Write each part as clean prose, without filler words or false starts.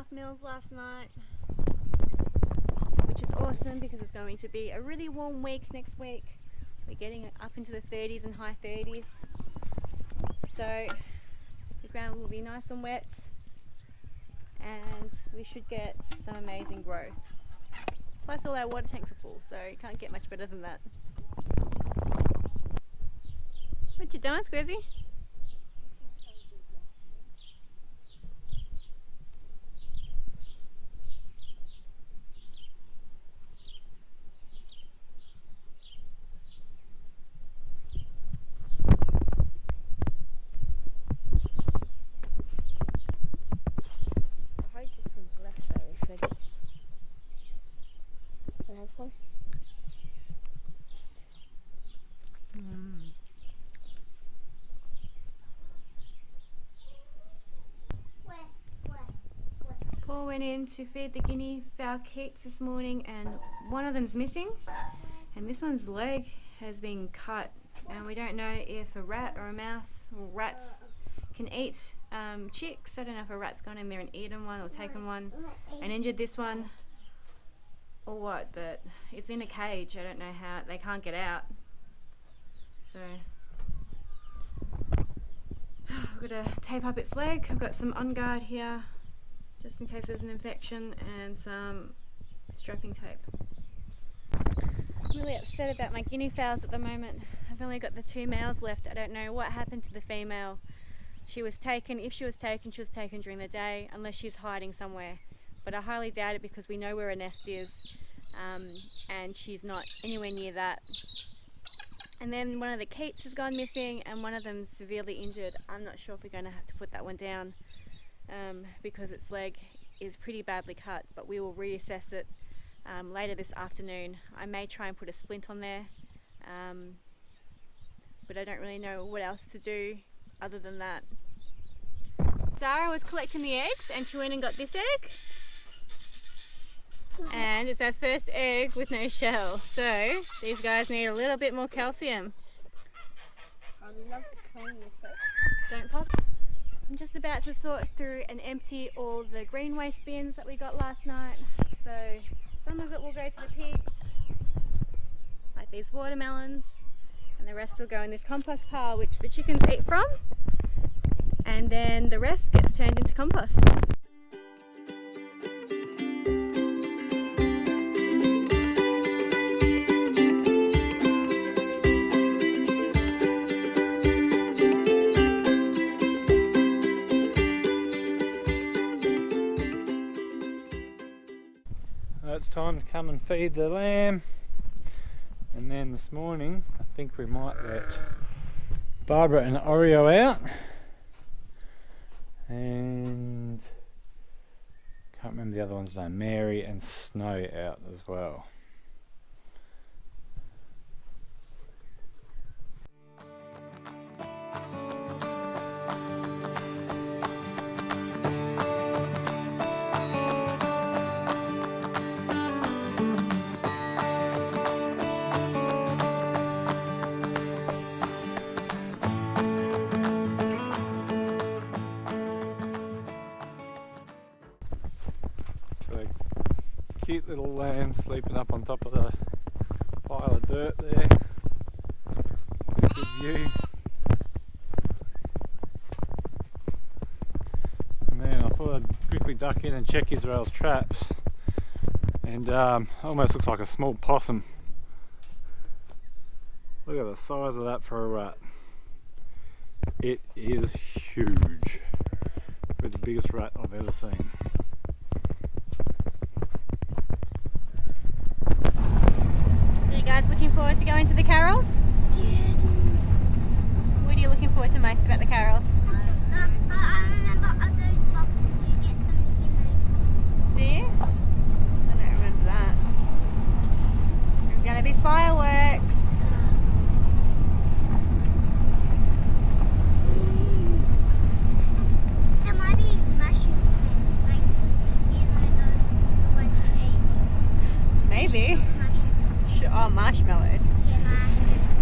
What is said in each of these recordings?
2.5 mils last night, which is awesome because it's going to be a really warm week next week. We're getting up into the 30s and high 30s, so the ground will be nice and wet and we should get some amazing growth. Plus all our water tanks are full, so you can't get much better than that. What you doing, Squizzy? Paul went in to feed the Guinea Fowl keeps this morning and one of them's missing, and this one's leg has been cut, and we don't know if a rat or a mouse, or rats can eat chicks. I don't know if a rat's gone in there and eaten one or taken one and injured this one or what, but it's in a cage. I don't know how, they can't get out. So I've got to tape up its leg. I've got some On Guard here just in case there's an infection and some strapping tape. I'm really upset about my guinea fowls at the moment. I've only got the 2 males left. I don't know what happened to the female. She was taken, if she was taken during the day, unless she's hiding somewhere. But I highly doubt it because we know where her nest is, and she's not anywhere near that. And then one of the keats has gone missing and one of them's severely injured. I'm not sure if we're going to have to put that one down because its leg is pretty badly cut, but we will reassess it later this afternoon. I may try and put a splint on there, but I don't really know what else to do other than that. Sarah was collecting the eggs and she went and got this egg. And it's our first egg with no shell, so these guys need a little bit more calcium. Don't pop. I'm just about to sort through and empty all the green waste bins that we got last night. So some of it will go to the pigs, like these watermelons, and the rest will go in this compost pile which the chickens eat from, and then the rest gets turned into compost. It's time to come and feed the lamb, and then this morning I think we might let Barbara and Oreo out, and can't remember the other one's name, Mary and Snow out as well. Cute little lamb sleeping up on top of the pile of dirt there. Good view. And then I thought I'd quickly duck in and check Israel's traps, and almost looks like a small possum. Look at the size of that for a rat. It is huge. It's the biggest rat I've ever seen. Guys, looking forward to going to the carols? Yes. What are you looking forward to most about the carols? I remember at those boxes you get some Do you? I don't remember that. There's going to be fireworks. There might be mushrooms there, like the ones you ate. Maybe. Mushrooms. Oh, marshmallows. Yeah, mushrooms.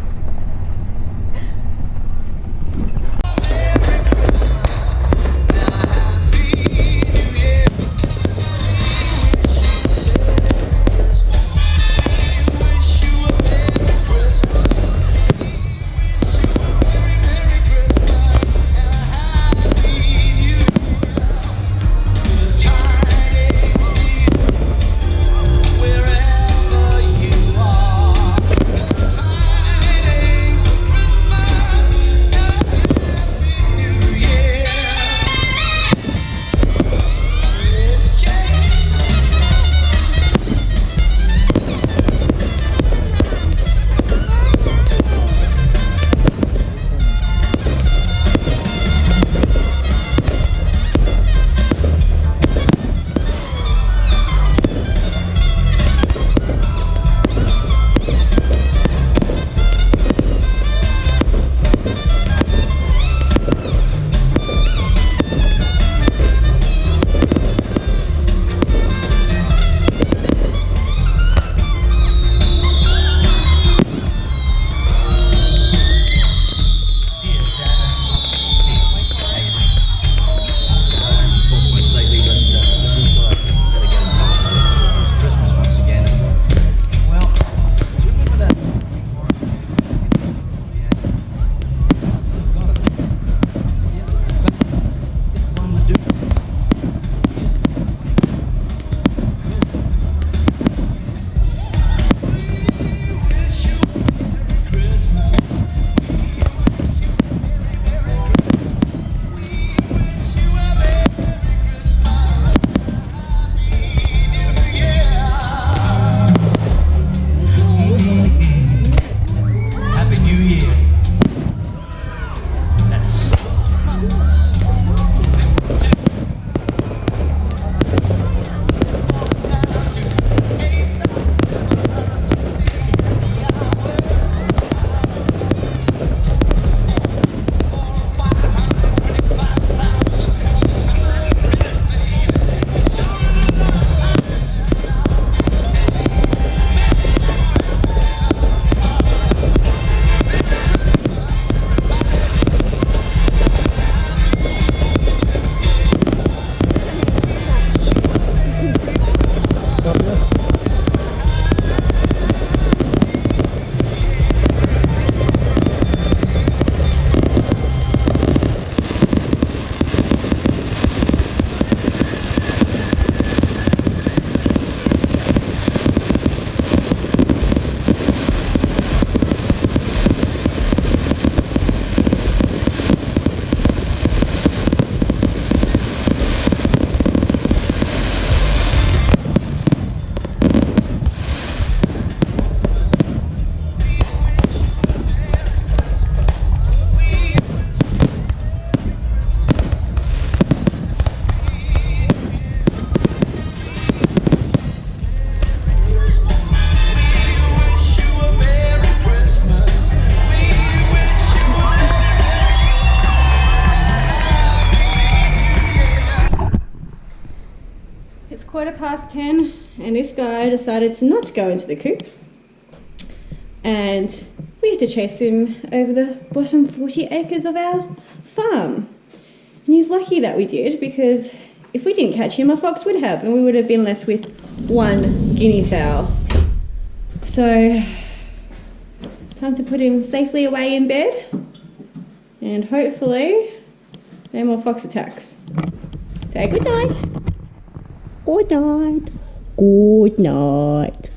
10 and this guy decided to not go into the coop. And we had to chase him over the bottom 40 acres of our farm. And he's lucky that we did, because if we didn't catch him, a fox would have, and we would have been left with one guinea fowl. So, time to put him safely away in bed, and hopefully no more fox attacks. Say good night. Good night. Good night.